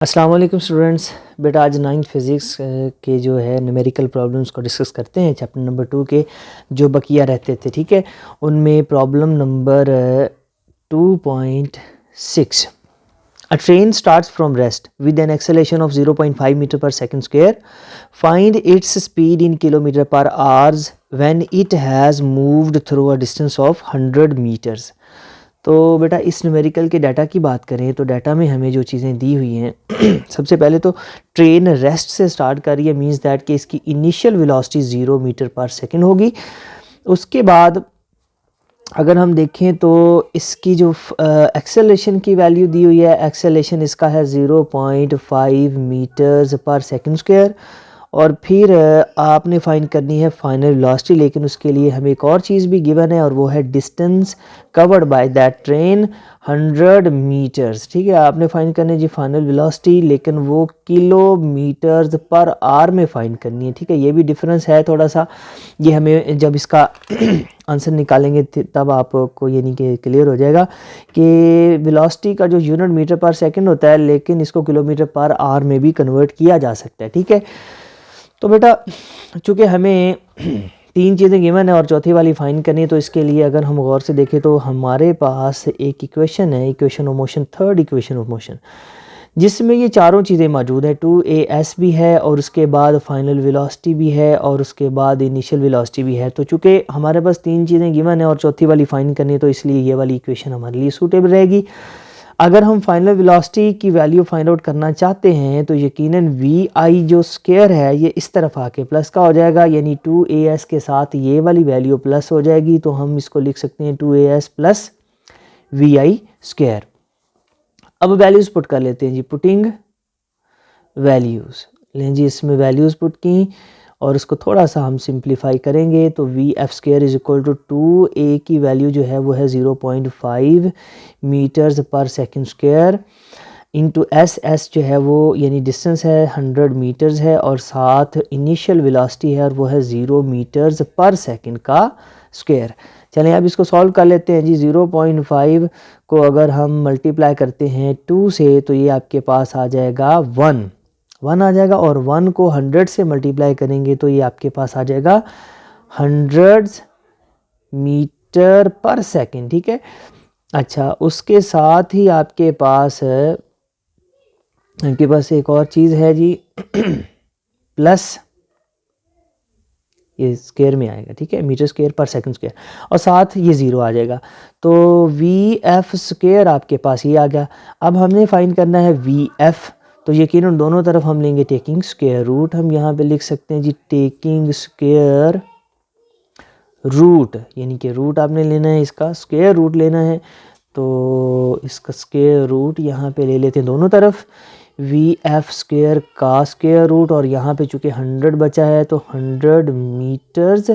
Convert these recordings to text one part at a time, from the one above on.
अस्सलाम वालेकुम स्टूडेंट्स। बेटा आज नाइन्थ फिज़िक्स के जो है न्यूमेरिकल प्रॉब्लम्स को डिस्कस करते हैं। चैप्टर नंबर 2 के जो बकिया रहते थे, ठीक है, उनमें problem number 2.6। A train starts from rest with an acceleration of 0.5 metre per second square. Find its speed in kilometre per hours when it has moved through a distance of 100 metres. तो बेटा इस numerical के data की बात करें तो data में हमें जो चीज़ें दी हुई हैं सबसे पहले तो ट्रेन रेस्ट से स्टार्ट कर रही है, मींस दैट कि इसकी initial velocity 0 metre per second होगी। उसके बाद अगर हम देखें तो इसकी जो एक्सेलेरेशन की वैल्यू दी हुई है, एक्सेलेरेशन इसका है 0.5 मीटर्स पर सेकंड स्क्वायर। और फिर आपने फाइंड करनी है फाइनल वेलोसिटी, लेकिन उसके लिए हमें एक और चीज़ भी गिवन है और वो है distance covered by that train 100 metres. ठीक है, आपने फाइंड करनी है जी फाइनल वेलोसिटी, लेकिन वो किलोमीटर्स पर आवर में फाइंड करनी है। ठीक है, ये भी डिफरेंस है थोड़ा सा, ये हमें जब इसका आंसर निकालेंगे तब आपको यानी कि क्लियर हो जाएगा कि वेलोसिटी का जो यूनिट मीटर पर सेकंड होता है, लेकिन इसको किलोमीटर पर आवर में भी कन्वर्ट किया जा सकता है। ठीक है, तो बेटा चूँकि हमें तीन चीज़ें गिवन है और चौथी वाली फाइंड करनी है, तो इसके लिए अगर हम गौर से देखें तो हमारे पास एक इक्वेशन है, equation of motion, third equation of motion, जिसमें ये चारों चीज़ें मौजूद है। 2as भी है और उसके बाद फाइनल वेलोसिटी भी है और उसके बाद इनिशियल वेलोसिटी भी है। तो चूँकि हमारे पास तीन चीज़ें गिवन है और चौथी वाली फाइंड करनी है, तो इसलिए ये वाली इक्वेशन हमारे लिए सूटेबल रहेगी। अगर हम फाइनल वेलोसिटी की वैल्यू फाइंड आउट करना चाहते हैं तो यकीनन वी आई जो स्क्वायर है ये इस तरफ आके प्लस का हो जाएगा, यानी 2as के साथ ये वाली वैल्यू प्लस हो जाएगी। तो हम इसको लिख सकते हैं 2as plus v i square. अब वैल्यूज़ पुट कर लेते हैं जी, पुटिंग वैल्यूज़ लें जी, इसमें वैल्यूज़ पुट की और इसको थोड़ा सा हम सिंप्लीफाई करेंगे तो v f square is equal to 2a की वैल्यू जो है वो है 0.5 मीटर्स पर सेकंड स्क्वायर इंटू एस जो है वो यानी डिस्टेंस है 100 मीटर्स है और साथ इनिशियल वेलोसिटी है और वो है 0 मीटर्स पर सेकंड का स्क्वायर। चलें अब इसको सॉल्व कर लेते हैं जी। 0.5 को अगर हम मल्टीप्लाई करते हैं 2 से तो ये आपके पास आ जाएगा 1 आ जाएगा, और 1 को 100 से मल्टीप्लाई करेंगे तो ये आपके पास आ जाएगा 100 मीटर पर सेकंड। ठीक है, अच्छा उसके साथ ही आपके पास एक और चीज़ है जी प्लस ये स्क्वायर में आएगा। ठीक है, मीटर स्क्वायर पर सेकंड स्क्वायर, और साथ ये ज़ीरो आ जाएगा। तो वी एफ स्क्वायर आपके पास ये आ गया। अब हमने फाइंड करना है वी एफ, तो यकीनन दोनों तरफ हम लेंगे टेकिंग स्क्वायर रूट। हम यहाँ पे लिख सकते हैं जी टेकिंग स्क्वायर रूट, यानी कि रूट आपने लेना है, इसका स्क्वायर रूट लेना है, तो इसका स्क्वायर रूट यहाँ पे ले लेते हैं दोनों तरफ। वी एफ स्क्वायर का स्क्वायर रूट, और यहाँ पे चूँकि 100 बचा है तो 100 मीटर्स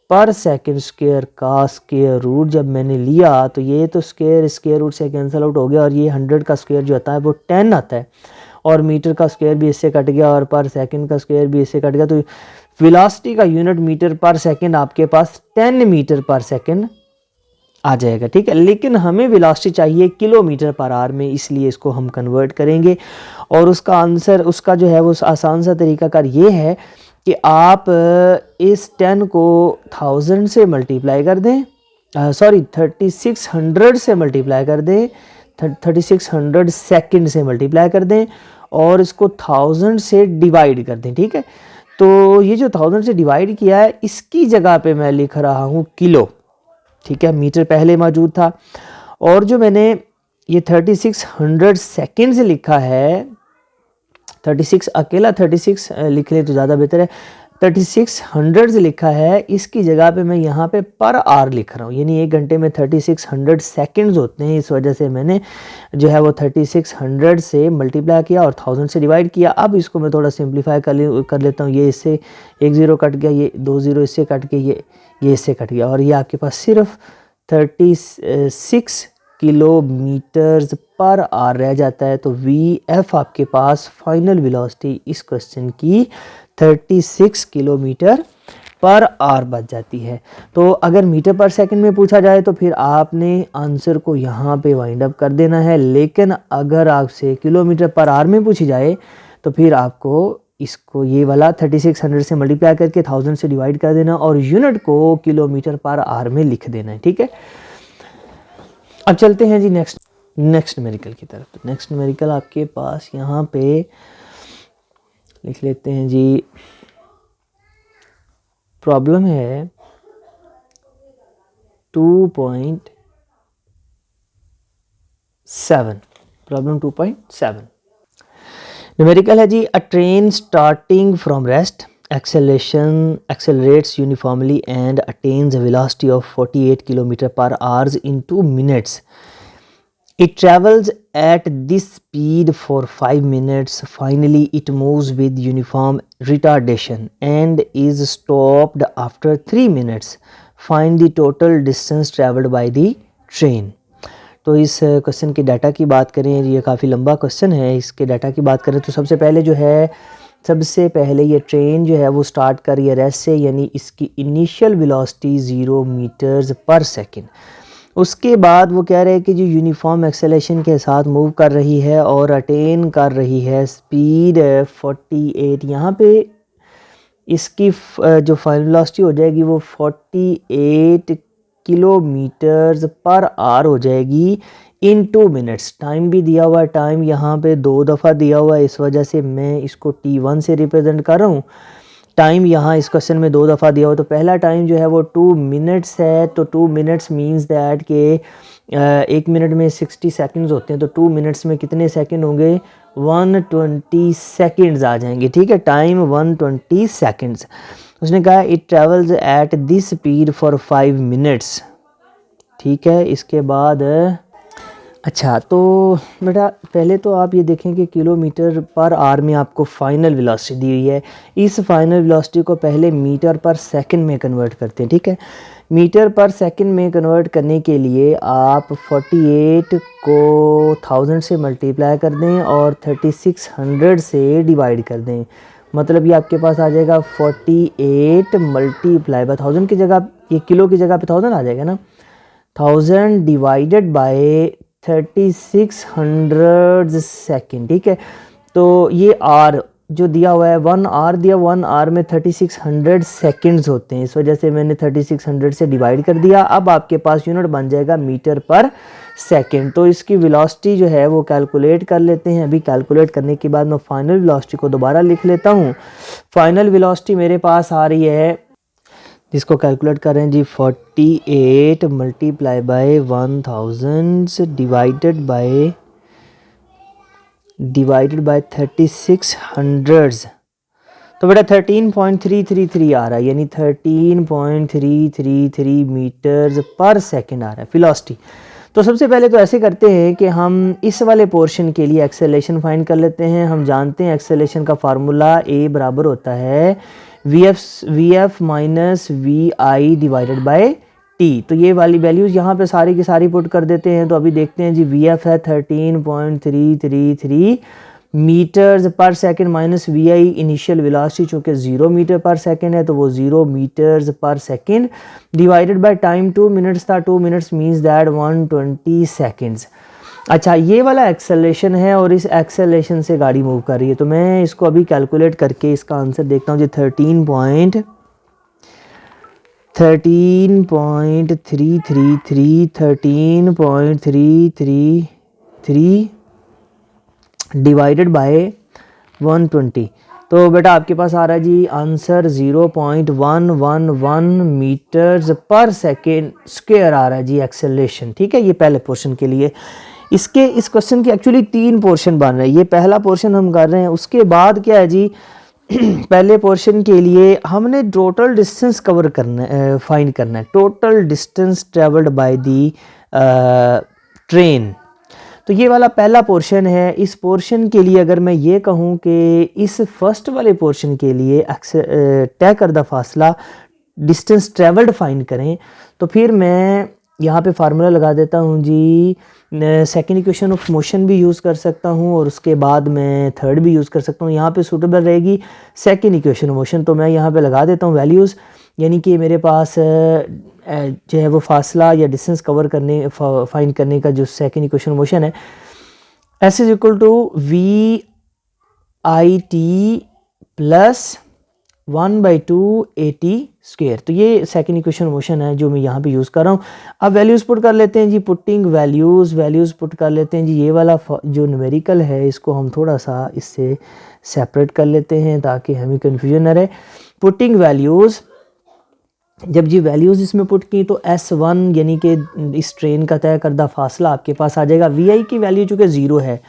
पर सेकंड स्क्वायर का स्क्वायर रूट जब मैंने लिया तो ये तो स्क्वायर रूट से कैंसिल आउट हो गया, और ये 100 का स्क्वायर जो आता है वो 10 आता है, और मीटर का स्क्वायर भी इससे कट गया और पर सेकंड का स्क्वायर भी इससे कट गया। तो वेलोसिटी का यूनिट मीटर पर सेकंड आपके पास 10 मीटर पर सेकंड आ जाएगा। ठीक है, लेकिन हमें वेलोसिटी चाहिए किलोमीटर पर आवर में, इसलिए इसको हम कन्वर्ट करेंगे। और उसका आंसर, उसका जो है वो आसान सा तरीकाकार ये है कि आप इस 10 को 1000 से मल्टीप्लाई कर दें, 3600 से मल्टीप्लाई कर दें, 3600 सेकंड से मल्टीप्लाई कर दें, और इसको 1000 से डिवाइड कर दें। ठीक है, तो ये जो 1000 से डिवाइड किया है इसकी जगह पे मैं लिख रहा हूँ किलो। ठीक है, मीटर पहले मौजूद था, और जो मैंने ये 3600 सेकंड से लिखा है, 36 अकेला 36 लिख ले तो ज़्यादा बेहतर है, 3600 से लिखा है, इसकी जगह पे मैं यहाँ पे पर आवर लिख रहा हूँ, यानी एक घंटे में 3600 सेकंड्स होते हैं। इस वजह से मैंने जो है वो 3600 से मल्टीप्लाई किया और 1000 से डिवाइड किया। अब इसको मैं थोड़ा सिंप्लीफाई कर लेता हूँ। ये इससे एक ज़ीरो कट गया, ये 2 ज़ीरो इससे कट के ये इससे कट गया, और ये आपके पास सिर्फ 36 किलोमीटर्स पर आवर रह जाता है। तो वी एफ आपके पास फाइनल वेलोसिटी इस क्वेश्चन की 36 किलोमीटर पर आवर बच जाती है। तो अगर मीटर पर सेकंड में पूछा जाए तो फिर आपने आंसर को यहाँ पे वाइंड अप कर देना है, लेकिन अगर आपसे किलोमीटर पर आवर में पूछी जाए तो फिर आपको इसको ये वाला 3600 से मल्टीप्लाई करके 1000 से डिवाइड कर देना और यूनिट को किलोमीटर पर आवर में लिख देना है, ठीक है। अब चलते हैं जी नेक्स्ट न्यूमेरिकल की तरफ। तो नेक्स्ट न्यूमेरिकल आपके पास यहाँ पे लिख लेते हैं जी, प्रॉब्लम है 2.7, प्रॉब्लम 2.7 न्यूमेरिकल है जी। A train starting from rest accelerates uniformly and attains a velocity of 48 km/h in 2 minutes. It travels at this speed for 5 minutes. Finally, it moves with uniform retardation and is stopped after 3 minutes. Find the total distance traveled by the train. तो इस question के data की बात करें, ये काफ़ी लंबा question है। इसके डाटा की बात करें तो सबसे पहले ये ट्रेन जो है वो स्टार्ट कर रही है रेस्ट से, यानी इसकी इनिशियल वेलोसिटी 0 मीटर्स पर सेकंड। उसके बाद वो कह रहे हैं कि जो यूनिफॉर्म एक्सेलेरेशन के साथ मूव कर रही है और अटेन कर रही है स्पीड 48। यहाँ पे इसकी जो फाइनल वेलोसिटी हो जाएगी वो 48 किलोमीटर्स पर आवर हो जाएगी इन 2 मिनट्स। टाइम भी दिया हुआ है, टाइम यहाँ पे 2 दफ़ा दिया हुआ है, इस वजह से मैं इसको T1 से रिप्रेजेंट कर रहा हूँ। टाइम यहाँ इस क्वेश्चन में 2 दफ़ा दिया हुआ, तो पहला टाइम जो है वो 2 मिनट्स है। तो 2 मिनट्स मींस दैट के 1 मिनट में 60 सेकंड्स होते हैं, तो 2 मिनट्स में कितने सेकंड होंगे, 120 सेकंड्स आ जाएंगे, ठीक है। Time 120 seconds. उसने कहा it travels at this speed for 5 minutes, ठीक है। इसके बाद अच्छा, तो बेटा पहले तो आप ये देखें कि किलोमीटर पर आवर में आपको फाइनल वेलोसिटी दी हुई है। इस फाइनल वेलोसिटी को पहले मीटर पर सेकंड में कन्वर्ट करते हैं, ठीक है। मीटर पर सेकंड में कन्वर्ट करने के लिए आप 48 को 1000 से मल्टीप्लाई कर दें और 3600 से डिवाइड कर दें। मतलब ये आपके पास आ जाएगा 48 मल्टीप्लाई बाय 1000 की जगह, ये किलो की जगह पे 1000 आ जाएगा ना, 1000 डिवाइडेड बाय 3600 सेकेंड, ठीक है। तो ये आर जो दिया हुआ है 1 आर दिया, 1 आर में 3600 सेकेंड्स होते हैं, इस वजह से मैंने 3600 से डिवाइड कर दिया। अब आपके पास यूनिट बन जाएगा मीटर पर सेकेंड। तो इसकी वेलोसिटी जो है वो कैलकुलेट कर लेते हैं। अभी कैलकुलेट करने के बाद मैं फाइनल वेलोसिटी को दोबारा लिख लेता हूँ। फाइनल वेलोसिटी मेरे पास आ रही है, जिसको कैलकुलेट करें जी, 48 मल्टीप्लाई बाय 1000 डिवाइडेड बाय 3600। तो बेटा 13.333 आ रहा है, यानी 13.333 मीटर्स पर सेकंड आ रहा है वेलोसिटी। तो सबसे पहले तो ऐसे करते हैं कि हम इस वाले पोर्शन के लिए एक्सेलरेशन फाइंड कर लेते हैं। हम जानते हैं एक्सेलरेशन का फार्मूला A बराबर होता है VF minus VI divided by T। तो ये वाली वैल्यूज़ यहाँ पे सारी की सारी पुट कर देते हैं। तो अभी देखते हैं जी, VF है 13.333 मीटर्स पर second minus VI initial velocity चूँकि 0 मीटर पर सेकंड है तो वो 0 मीटर्स पर second divided by time 2 minutes था, 2 मिनट्स मीन्स दैट 120 सेकंड्स। अच्छा, ये वाला एक्सेलरेशन है और इस एक्सेलरेशन से गाड़ी मूव कर रही है। तो मैं इसको अभी कैलकुलेट करके इसका आंसर देखता हूँ जी, 13.333 डिवाइडेड बाय 120। तो बेटा आपके पास आ रहा है जी आंसर 0.111 मीटर्स पर सेकेंड स्क्वायर आ रहा है जी एक्सेलरेशन, ठीक है। ये पहले पोर्शन के लिए। इसके इस क्वेश्चन के एक्चुअली 3 पोर्शन बन रहे हैं। ये पहला पोर्शन हम कर रहे हैं, उसके बाद क्या है जी, पहले पोर्शन के लिए हमने टोटल डिस्टेंस कवर करना है, फाइंड करना है, total distance travelled by the train. तो ये वाला पहला पोर्शन है। इस पोर्शन के लिए अगर मैं ये कहूँ कि इस फर्स्ट वाले पोर्शन के लिए तय करदा फासला डिस्टेंस ट्रेवल्ड फाइंड करें, तो फिर मैं यहाँ पे फार्मूला लगा देता हूँ जी, सेकेंड इक्वेशन ऑफ मोशन भी यूज़ कर सकता हूँ और उसके बाद मैं थर्ड भी यूज़ कर सकता हूँ। यहाँ पे सूटेबल रहेगी सेकेंड इक्वेशन ऑफ मोशन। तो मैं यहाँ पे लगा देता हूँ वैल्यूज़। यानी कि मेरे पास जो है वो फासला या डिस्टेंस कवर करने फाइंड करने का जो सेकंड इक्वेशन मोशन है, S is equal to v i t plus 1/2 AT square. तो ये सेकंड इक्वेशन मोशन है जो मैं यहाँ पे यूज़ कर रहा हूँ। अब वैल्यूज़ पुट कर लेते हैं जी, पुटिंग वैल्यूज़ पुट कर लेते हैं जी। ये वाला जो न्यूमेरिकल है इसको हम थोड़ा सा इससे सेपरेट कर लेते हैं ताकि हमें कन्फ्यूजन न रहे। पुटिंग वैल्यूज़, जब जी वैल्यूज़ इसमें पुट की तो S1 यानी कि इस ट्रेन का तय करदा फासला आपके पास आ जाएगा। VI की वैल्यू चूँकि 0 है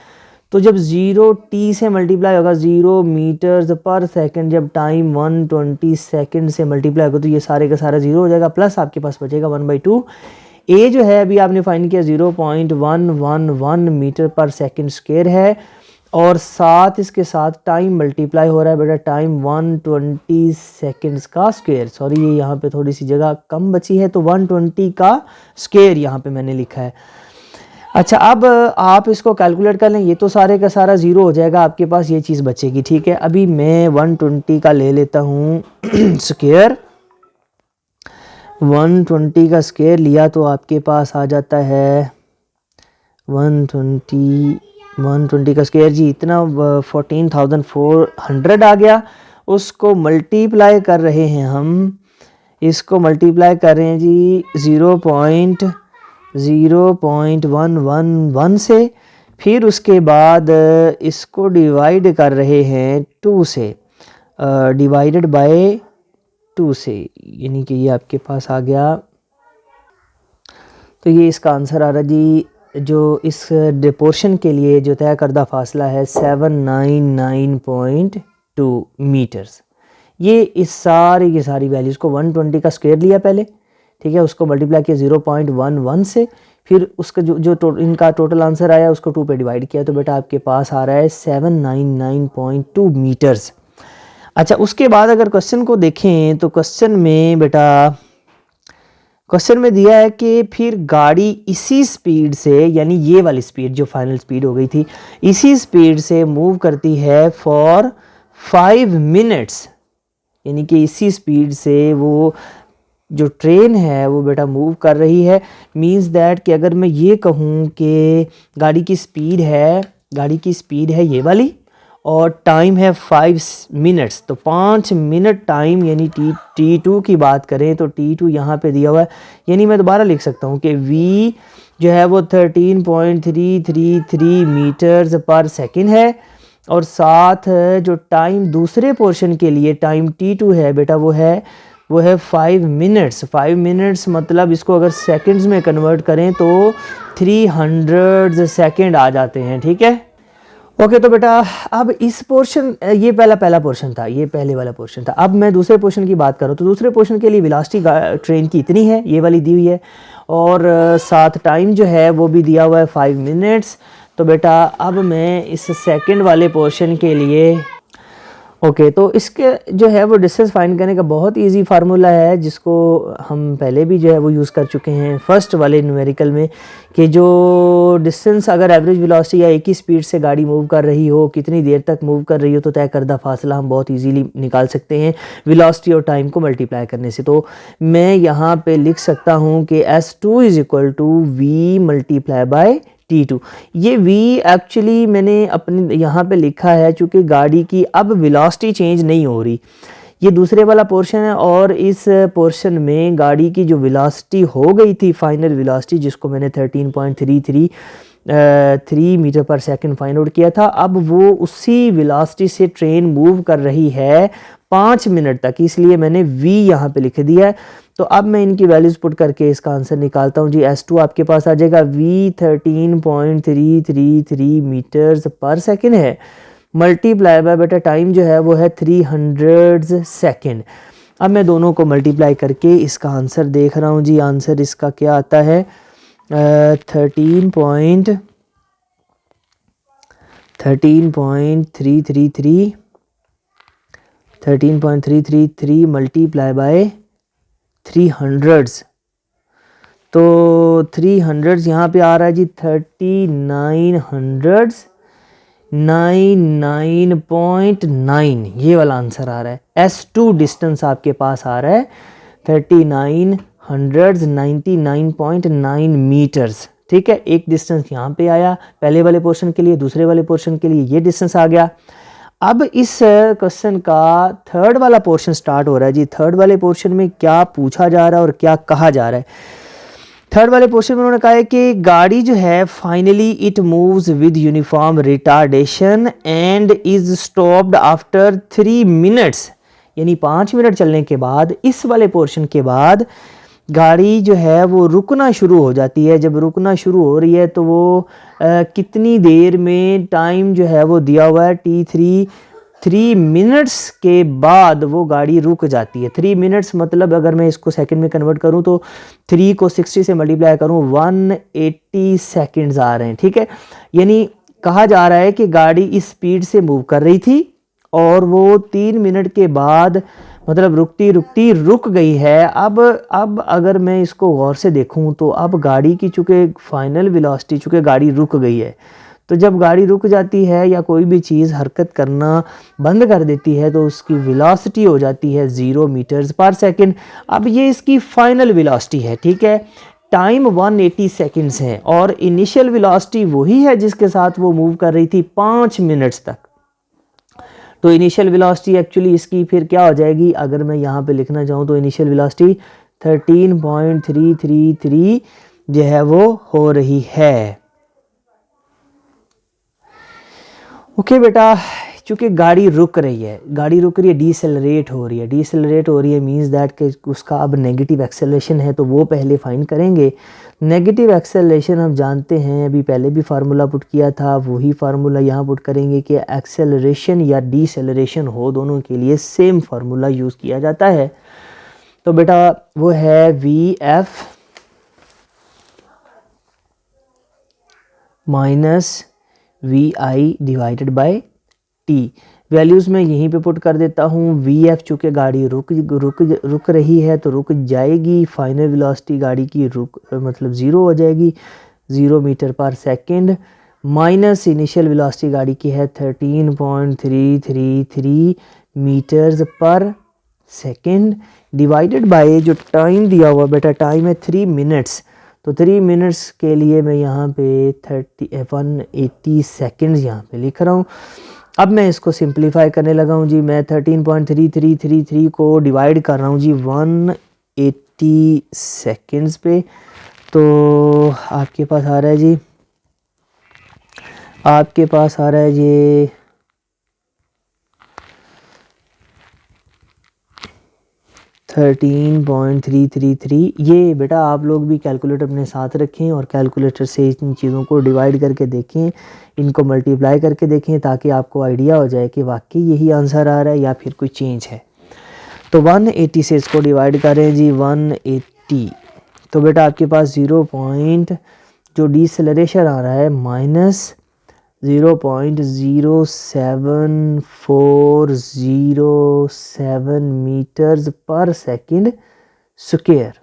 तो जब 0 t से मल्टीप्लाई होगा 0 मीटर्स पर सेकंड, जब टाइम 120 सेकंड से मल्टीप्लाई होगा तो ये सारे का सारा 0 हो जाएगा, प्लस आपके पास बचेगा 1/2। ए जो है अभी आपने फाइंड किया 0.111 मीटर पर सेकंड स्क्वायर है, और साथ इसके साथ टाइम मल्टीप्लाई हो रहा है बेटा, टाइम 120 सेकंड्स का स्क्वायर। सॉरी ये यहाँ पे थोड़ी सी जगह कम बची है तो 120 का स्क्वायर यहाँ पे मैंने लिखा है। अच्छा, अब आप इसको कैलकुलेट कर लें, ये तो सारे का सारा 0 हो जाएगा, आपके पास ये चीज़ बचेगी। ठीक है, अभी मैं 120 का ले लेता हूँ स्क्वायर। 120 का स्क्वायर लिया तो आपके पास आ जाता है 120 का स्क्वायर जी इतना 14,400 आ गया। उसको मल्टीप्लाई कर रहे हैं हम, इसको मल्टीप्लाई कर रहे हैं जी 0.111 से, फिर उसके बाद इसको डिवाइड कर रहे हैं 2 से, डिवाइडेड बाय 2 से, यानी कि ये आपके पास आ गया। तो ये इसका आंसर आ रहा जी, जो इस पोर्शन के लिए जो तय करदा फासला है 799.2 मीटर्स। ये इस सारी की सारी वैल्यूज़ को 120 का स्क्वायर लिया पहले, ठीक है, उसको मल्टीप्लाई किया 0.11 से, फिर उसका इनका टोटल आंसर आया उसको 2 पे डिवाइड किया तो बेटा आपके पास आ रहा है 799.2 मीटर्स। अच्छा, उसके बाद अगर क्वेश्चन को देखें तो क्वेश्चन में दिया है कि फिर गाड़ी इसी स्पीड से, यानी ये वाली स्पीड जो फाइनल स्पीड हो गई थी, इसी स्पीड से मूव करती है फॉर 5 मिनट्स, यानी कि इसी स्पीड से वो जो ट्रेन है वो बेटा मूव कर रही है। मींस दैट कि अगर मैं ये कहूँ कि गाड़ी की स्पीड है ये वाली और टाइम है 5 मिनट्स, तो 5 मिनट टाइम, यानी T2 की बात करें तो T2 यहाँ पे दिया हुआ है, यानी मैं दोबारा लिख सकता हूँ कि V जो है वो 13.333 मीटर्स पर सेकंड है, और साथ जो टाइम दूसरे पोर्शन के लिए टाइम T2 है बेटा वो है 5 मिनट्स। 5 मिनट्स मतलब इसको अगर सेकंड्स में कन्वर्ट करें तो 300 सेकंड आ जाते हैं। ठीक है, ओके। तो बेटा अब इस पोर्शन, ये पहला पोर्शन था, ये पहले वाला पोर्शन था। अब मैं दूसरे पोर्शन की बात करूँ तो दूसरे पोर्शन के लिए वेलोसिटी ट्रेन की इतनी है, ये वाली दी हुई है, और साथ टाइम जो है वो भी दिया हुआ है 5 मिनट्स। तो बेटा अब मैं इस सेकंड वाले पोर्शन के लिए ओके, तो इसके जो है वो डिस्टेंस फाइंड करने का बहुत इजी फार्मूला है, जिसको हम पहले भी जो है वो यूज़ कर चुके हैं फर्स्ट वाले न्यूमेरिकल में, कि जो डिस्टेंस अगर एवरेज वेलोसिटी या एक ही स्पीड से गाड़ी मूव कर रही हो, कितनी देर तक मूव कर रही हो, तो तय करदा फासला हम बहुत इजीली निकाल सकते हैं वेलोसिटी और टाइम को मल्टीप्लाई करने से। तो मैं यहाँ पे लिख सकता हूँ कि S2 is equal to V multiply by T2। ये V एक्चुअली मैंने अपने यहाँ पे लिखा है चूँकि गाड़ी की अब वेलोसिटी चेंज नहीं हो रही, ये दूसरे वाला पोर्शन है, और इस पोर्शन में गाड़ी की जो वेलोसिटी हो गई थी फाइनल वेलोसिटी, जिसको मैंने 13.333 metre per second find out किया था, अब वो उसी वेलोसिटी से ट्रेन मूव कर रही है 5 मिनट तक, इसलिए मैंने V यहाँ पे लिख दिया है। तो अब मैं इनकी वैल्यूज़ पुट करके इसका आंसर निकालता हूँ जी। S2 आपके पास आ जाएगा V 13.333 मीटर्स पर सेकंड है, मल्टीप्लाई बाय बेटा टाइम जो है वो है 300 सेकंड। अब मैं दोनों को मल्टीप्लाई करके इसका आंसर देख रहा हूँ जी। आंसर इसका क्या आता है 13.333 मल्टीप्लाई बाय 300, तो 300 यहाँ पे आ रहा है जी 3999.9, ये वाला आंसर आ रहा है। S2 डिस्टेंस आपके पास आ रहा है 39 हंड्रेड्स 99.9 मीटर्स। ठीक है, एक डिस्टेंस यहाँ पे आया पहले वाले पोर्शन के लिए, दूसरे वाले पोर्शन के लिए ये डिस्टेंस आ गया। अब इस क्वेश्चन का थर्ड वाला पोर्शन स्टार्ट हो रहा है जी। थर्ड वाले पोर्शन में क्या पूछा जा रहा है और क्या कहा जा रहा है? थर्ड वाले पोर्शन में उन्होंने कहा है कि गाड़ी जो है finally it moves with uniform retardation and is stopped after 3 minutes, यानी 5 मिनट चलने के बाद इस वाले पोर्शन के बाद गाड़ी जो है वो रुकना शुरू हो जाती है। जब रुकना शुरू हो रही है तो वो कितनी देर में टाइम जो है वो दिया हुआ है T3, 3 मिनट्स के बाद वो गाड़ी रुक जाती है। 3 मिनट्स मतलब अगर मैं इसको सेकंड में कन्वर्ट करूं तो 3 को 60 से मल्टीप्लाई करूं 180 सेकंड्स आ रहे हैं। ठीक है, यानी कहा जा रहा है कि गाड़ी इस स्पीड से मूव कर रही थी और वो 3 मिनट के बाद मतलब रुकती रुकती रुक गई है। अब अगर मैं इसको गौर से देखूं तो अब गाड़ी की चूँकि फाइनल वेलोसिटी, चूँकि गाड़ी रुक गई है, तो जब गाड़ी रुक जाती है या कोई भी चीज़ हरकत करना बंद कर देती है तो उसकी वेलोसिटी हो जाती है 0 मीटर्स पर सेकंड। अब ये इसकी फाइनल वेलोसिटी है। ठीक है, टाइम 180 सेकंड्स है और इनिशियल वेलोसिटी वही है जिसके साथ वो मूव कर रही थी 5 मिनट्स तक। तो इनिशियल वेलोसिटी एक्चुअली इसकी फिर क्या हो जाएगी, अगर मैं यहाँ पे लिखना चाहूँ तो इनिशियल वेलोसिटी 13.333 जो है वो हो रही है। ओके बेटा, चूँकि गाड़ी रुक रही है, डीसेलरेट हो रही है। डीसेलरेट हो रही है मींस दैट कि उसका अब नेगेटिव एक्सेलरेशन है, तो वो पहले फाइंड करेंगे। नेगेटिव एक्सेलरेशन हम जानते हैं, अभी पहले भी फार्मूला पुट किया था, वही फार्मूला यहाँ पुट करेंगे कि एक्सेलरेशन या डीसेलरेशन हो, दोनों के लिए सेम फार्मूला यूज़ किया जाता है। तो बेटा वो है VF minus VI divided by T। Values मैं यहीं पे पुट कर देता हूँ। VF चूँकि गाड़ी रुक रही है तो रुक जाएगी, फाइनल वेलोसिटी गाड़ी की मतलब 0 हो जाएगी, 0 metre per second, minus initial velocity गाड़ी की है 13.333 मीटर्स पर सेकंड, डिवाइडेड बाय जो टाइम दिया हुआ बेटा, टाइम है 3 मिनट्स, तो 3 मिनट्स के लिए मैं यहाँ पे 180 सेकंड्स यहाँ पे लिख रहा हूँ। अब मैं इसको सिंप्लीफाई करने लगा हूँ जी। मैं 13.3333 को डिवाइड कर रहा हूँ जी 180 सेकंड्स पे, तो आपके पास आ रहा है जी, आपके पास आ रहा है जी 13.333। ये बेटा आप लोग भी कैलकुलेटर अपने साथ रखें और कैलकुलेटर से इन चीज़ों को डिवाइड करके देखें, इनको मल्टीप्लाई करके देखें, ताकि आपको आइडिया हो जाए कि वाकई यही आंसर आ रहा है या फिर कोई चेंज है। तो 180 से इसको डिवाइड करें जी 180, तो बेटा आपके पास 0 पॉइंट जो डीसेलरेशन आ रहा है माइनस 0.07407 मीटर्स पर सेकंड स्क्वायर।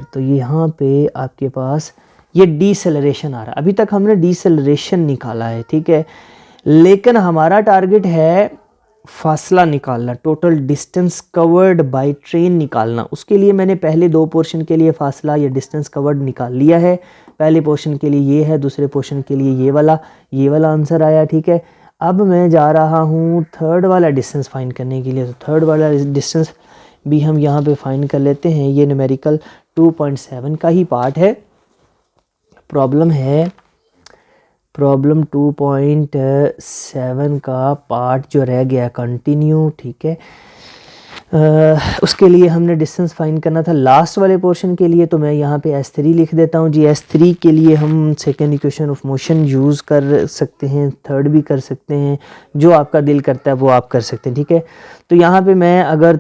तो यहाँ पे आपके पास ये डीसेलरेशन आ रहा है। अभी तक हमने डीसेलरेशन निकाला है, ठीक है, लेकिन हमारा टारगेट है फासला निकालना, total distance covered by train निकालना। उसके लिए मैंने पहले 2 पोर्शन के लिए फासला या डिस्टेंस कवर्ड निकाल लिया है। पहले पोर्शन के लिए ये है, दूसरे पोर्शन के लिए ये वाला आंसर आया, ठीक है। अब मैं जा रहा हूँ थर्ड वाला डिस्टेंस फाइंड करने के लिए। तो थर्ड वाला डिस्टेंस भी हम यहाँ पे फाइंड कर लेते हैं। ये न्यूमेरिकल 2.7 का ही पार्ट है। प्रॉब्लम 2.7 का पार्ट जो रह गया कंटिन्यू, ठीक है। उसके लिए हमने डिस्टेंस फाइंड करना था लास्ट वाले पोर्शन के लिए, तो मैं यहाँ पे S3 लिख देता हूँ जी। S3 के लिए हम second equation of motion use कर सकते हैं, थर्ड भी कर सकते हैं, जो आपका दिल करता है वो आप कर सकते हैं, ठीक है। तो यहाँ पे मैं अगर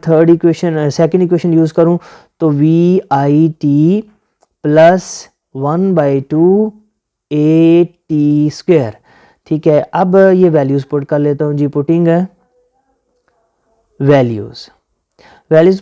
सेकेंड इक्वेशन यूज़ करूँ तो VIT प्लस 1/2 AT स्क्वायर, ठीक है। अब ये वैल्यूज़ पुट कर लेता हूँ जी। पुटिंग है वैल्यूज़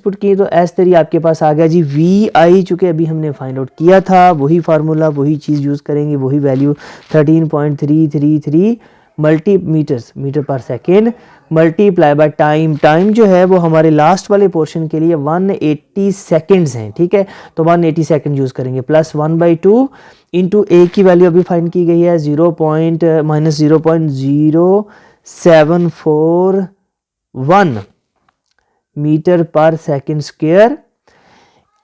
पुट की तो S3 आपके पास आ गया जी। VI चूँकि अभी हमने फाइंड आउट किया था, वही फार्मूला वही चीज़ यूज़ करेंगे, वही वैल्यू 13.333 मीटर पर second multiply by time. Time जो है वो हमारे लास्ट वाले पोर्शन के लिए 180 सेकेंड्स हैं, ठीक है। तो 180 सेकेंड यूज़ करेंगे, प्लस 1/2 इंटू ए की वैल्यू अभी फाइंड की गई है -0.0741 मीटर पर सेकेंड स्क्वायर।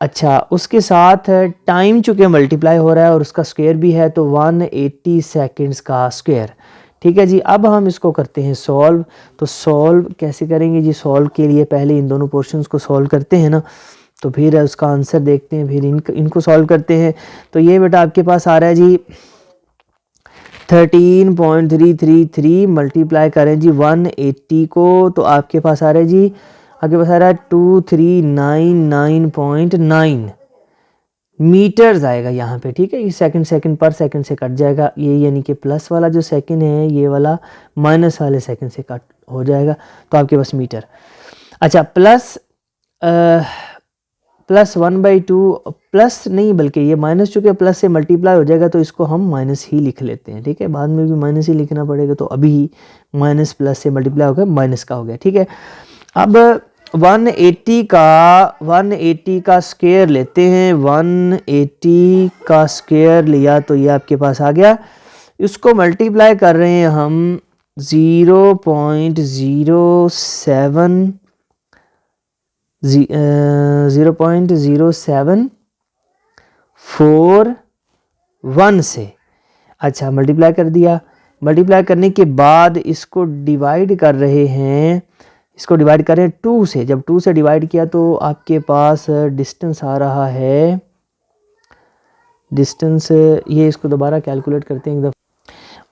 अच्छा, उसके साथ टाइम चूँकि मल्टीप्लाई हो रहा है और उसका स्क्वायर भी है, तो 180 सेकेंड्स का स्क्वायर, ठीक है जी। अब हम इसको करते हैं सॉल्व। तो सॉल्व कैसे करेंगे जी? सॉल्व के लिए पहले इन दोनों पोर्शंस को सॉल्व करते हैं ना, तो फिर उसका आंसर देखते हैं, फिर इनको सॉल्व करते हैं। तो ये बेटा आपके पास आ रहा है जी 13.333 मल्टीप्लाई करें जी 180 को, तो आपके पास आ रहा है जी, आपके पास आ रहा है 2399.9 मीटर्स आएगा यहाँ पे, ठीक है। ये सेकंड पर सेकंड से कट जाएगा, ये यानी कि प्लस वाला जो सेकंड है ये वाला माइनस वाले सेकंड से कट हो जाएगा, तो आपके पास मीटर। अच्छा, प्लस 1/2 प्लस नहीं, बल्कि ये माइनस चूँकि प्लस से मल्टीप्लाई हो जाएगा तो इसको हम माइनस ही लिख लेते हैं, ठीक है। बाद में भी माइनस ही लिखना पड़ेगा, तो अभी माइनस प्लस से मल्टीप्लाई हो गया, माइनस का हो गया, ठीक है। अब 180 का स्क्वायर लेते हैं, 180 का स्क्वायर लिया तो ये आपके पास आ गया। इसको मल्टीप्लाई कर रहे हैं हम 0.0741 से। अच्छा, मल्टीप्लाई कर दिया। मल्टीप्लाई करने के बाद इसको डिवाइड कर रहे हैं, इसको डिवाइड करें 2 से। जब 2 से डिवाइड किया तो आपके पास डिस्टेंस आ रहा है, डिस्टेंस ये, इसको दोबारा कैलकुलेट करते हैं एक दफ़ा।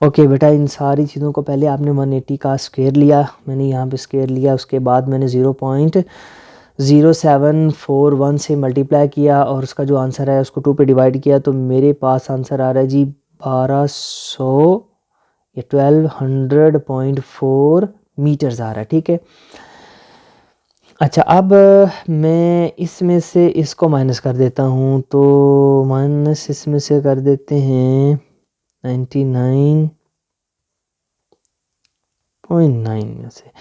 ओके बेटा, इन सारी चीज़ों को पहले आपने 180 का स्क्वायर लिया, मैंने यहाँ पे स्क्वायर लिया, उसके बाद मैंने 0.0741 से मल्टीप्लाई किया और उसका जो आंसर है उसको 2 पे डिवाइड किया, तो मेरे पास आंसर आ रहा है जी 1200 या 1200.4 मीटर्स आ रहा है, ठीक है। अच्छा, अब मैं इसमें से इसको माइनस कर देता हूँ, तो माइनस इसमें से कर देते हैं 99.9 में से,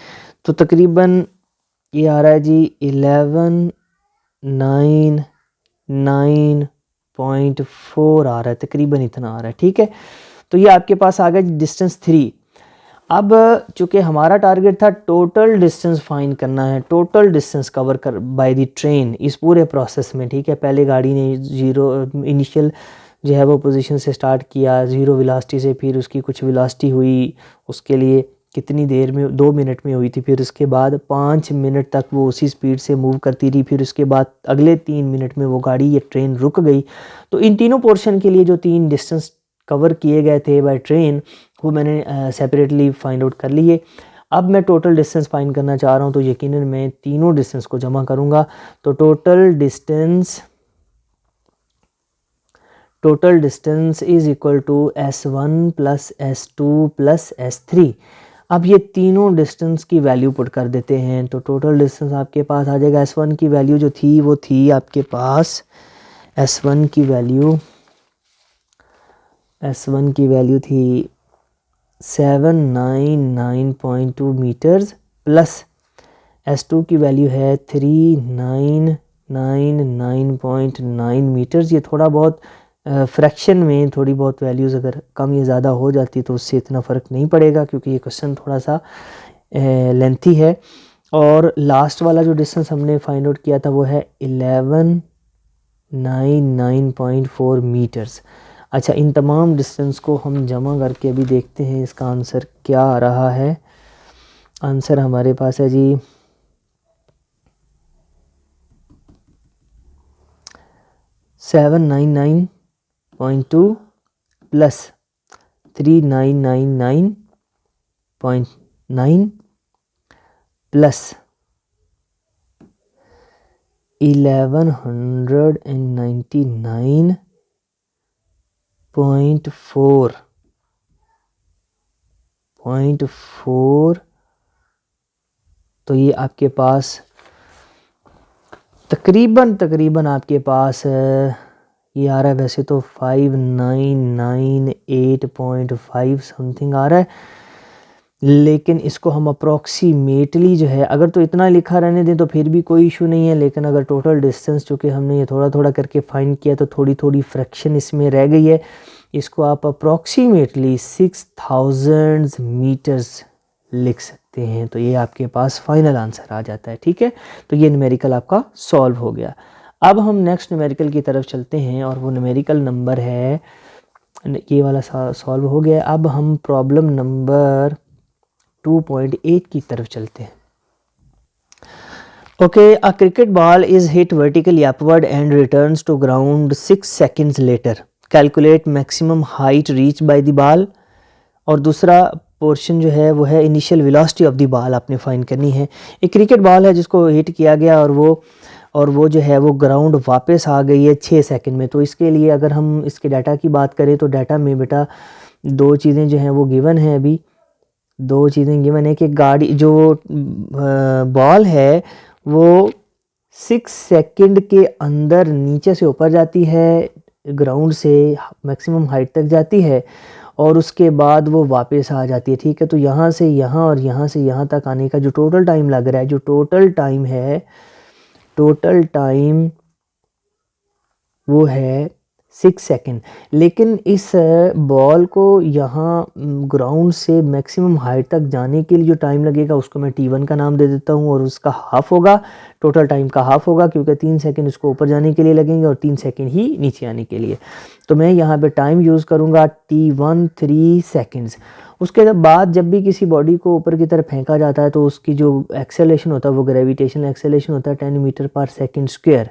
तो तकरीबन ये आ रहा है जी 1199.4 आ रहा है, तकरीबन इतना आ रहा है, ठीक है। तो ये आपके पास आ गया डिस्टेंस 3। अब चूँकि हमारा टारगेट था टोटल डिस्टेंस फाइंड करना है, टोटल डिस्टेंस कवर कर बाय द ट्रेन इस पूरे प्रोसेस में, ठीक है। पहले गाड़ी ने इनिशियल जो है वो पोजीशन से स्टार्ट किया 0 वेलोसिटी से, फिर उसकी कुछ वेलोसिटी हुई, उसके लिए कितनी देर में, 2 मिनट में हुई थी, फिर उसके बाद 5 मिनट तक वो उसी स्पीड से मूव करती रही, फिर उसके बाद अगले 3 मिनट में वो गाड़ी, ये ट्रेन रुक गई। तो इन तीनों पोर्शन के लिए जो 3 डिस्टेंस कवर किए गए थे बाय ट्रेन, वो मैंने सेपरेटली फाइंड आउट कर लिए। अब मैं टोटल डिस्टेंस फाइंड करना चाह रहा हूँ, तो यकीनन मैं तीनों डिस्टेंस को जमा करूँगा। तो total distance is equal to S1 plus S2 plus S3। अब ये तीनों डिस्टेंस की वैल्यू पुट कर देते हैं, तो टोटल डिस्टेंस आपके पास आ जाएगा। S1 की वैल्यू जो थी वो थी आपके पास, S1 की वैल्यू थी 799.2 मीटर्स, प्लस S2 की वैल्यू है 3999.9 मीटर्स। ये थोड़ा बहुत फ्रैक्शन में थोड़ी बहुत वैल्यूज़ अगर कम या ज़्यादा हो जाती तो उससे इतना फ़र्क नहीं पड़ेगा, क्योंकि ये क्वेश्चन थोड़ा सा लेंथी है। और लास्ट वाला जो डिस्टेंस हमने फाइंड आउट किया था वो है 1199.4 मीटर्स। अच्छा, इन तमाम डिस्टेंस को हम जमा करके अभी देखते हैं इसका आंसर क्या आ रहा है। आंसर हमारे पास है जी 799.2 प्लस 3999.9 प्लस 1199.4, तो ये आपके पास तकरीबन आपके पास ये आ रहा है, वैसे तो 5998.5 समथिंग आ रहा है, लेकिन इसको हम अप्रॉक्सीमेटली जो है, अगर तो इतना लिखा रहने दें तो फिर भी कोई इशू नहीं है, लेकिन अगर टोटल डिस्टेंस चूँकि हमने ये थोड़ा थोड़ा करके फाइंड किया तो थोड़ी थोड़ी फ्रैक्शन इसमें रह गई है, इसको आप अप्रॉक्सीमेटली 6000 मीटर्स लिख सकते हैं। तो ये आपके पास फाइनल आंसर आ जाता है। ठीक है, तो ये न्यूमेरिकल आपका सॉल्व हो गया। अब हम नेक्स्ट न्यूमेरिकल की तरफ चलते हैं और वो न्यूमेरिकल नंबर है, ये वाला सॉल्व हो गया। अब हम प्रॉब्लम नंबर 2.8 की तरफ चलते हैं। Okay, a cricket ball is hit vertically upward and returns to ground 6 seconds later, calculate maximum height reach by the ball. और दूसरा पोर्शन जो है वो है initial velocity of the ball आपने फाइंड करनी है। एक क्रिकेट बॉल है जिसको हिट किया गया और वो जो है वो ग्राउंड वापस आ गई है 6 सेकंड में। तो इसके लिए अगर हम इसके डाटा की बात करें तो डाटा में बेटा दो चीज़ें जो हैं वो गिवन है, अभी दो चीज़ें गिवन है कि गाड़ी जो बॉल है वो 6 सेकंड के अंदर नीचे से ऊपर जाती है, ग्राउंड से मैक्सिमम हाइट तक जाती है और उसके बाद वो वापस आ जाती है। ठीक है, तो यहाँ से यहाँ और यहाँ से यहाँ तक आने का जो टोटल टाइम लग रहा है, जो टोटल टाइम है, टोटल टाइम वो है 6 सेकंड। लेकिन इस बॉल को यहाँ ग्राउंड से मैक्सिमम हाइट तक जाने के लिए जो टाइम लगेगा उसको मैं t1 का नाम दे देता हूँ और उसका हाफ होगा, टोटल टाइम का हाफ होगा, क्योंकि 3 सेकंड उसको ऊपर जाने के लिए लगेंगे और 3 सेकंड ही नीचे आने के लिए। तो मैं यहाँ पे टाइम यूज़ करूँगा t1 3 सेकंड्स। उसके बाद जब भी किसी बॉडी को ऊपर की तरफ फेंका जाता है तो उसकी जो एक्सेलेरेशन होता है वो ग्रेविटेशनल एक्सेलेरेशन होता है 10 मीटर पर सेकंड स्क्वायर।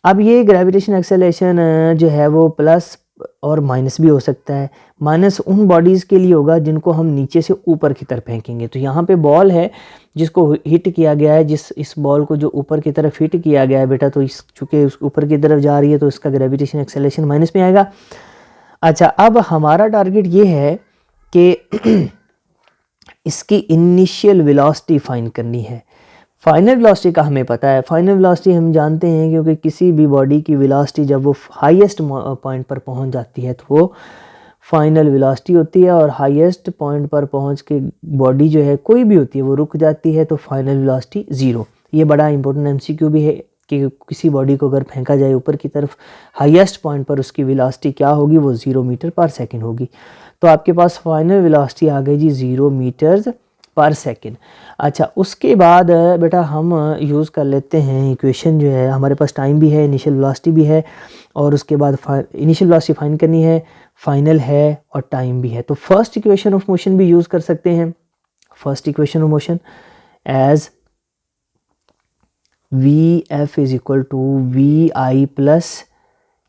अब ये ग्रेविटेशन एक्सेलेरेशन जो है वो प्लस और माइनस भी हो सकता है। माइनस उन बॉडीज़ के लिए होगा जिनको हम नीचे से ऊपर की तरफ फेंकेंगे। तो यहाँ पे बॉल है जिसको हिट किया गया है, इस बॉल को जो ऊपर की तरफ हिट किया गया है बेटा, तो इस चूँकि ऊपर की तरफ जा रही है तो इसका ग्रेविटेशन एक्सेलेरेशन माइनस में आएगा। अच्छा, अब हमारा टारगेट ये है कि इसकी इनिशियल वेलोसिटी फाइंड करनी है। फाइनल वेलोसिटी का हमें पता है, फाइनल वेलोसिटी हम जानते हैं क्योंकि किसी भी बॉडी की वेलोसिटी जब वो हाईएस्ट पॉइंट पर पहुंच जाती है तो वो फाइनल वेलोसिटी होती है, और हाईएस्ट पॉइंट पर पहुंच के बॉडी जो है कोई भी होती है वो रुक जाती है तो फाइनल वेलोसिटी ज़ीरो। ये बड़ा इंपॉर्टेंट एमसीक्यू भी है कि किसी बॉडी को अगर फेंका जाए ऊपर की तरफ हाईएस्ट पॉइंट पर उसकी वेलोसिटी क्या होगी, वो 0 मीटर पर सेकेंड होगी। तो आपके पास फाइनल वेलोसिटी आ गई जी 0 मीटर्स पर सेकेंड। अच्छा, उसके बाद बेटा हम यूज़ कर लेते हैं इक्वेशन जो है, हमारे पास टाइम भी है, इनिशियल वेलोसिटी भी है, और उसके बाद इनिशियल वेलोसिटी फाइंड करनी है, फाइनल है और टाइम भी है। तो फर्स्ट इक्वेशन ऑफ मोशन भी यूज़ कर सकते हैं। First equation of motion as v f is equal to v i plus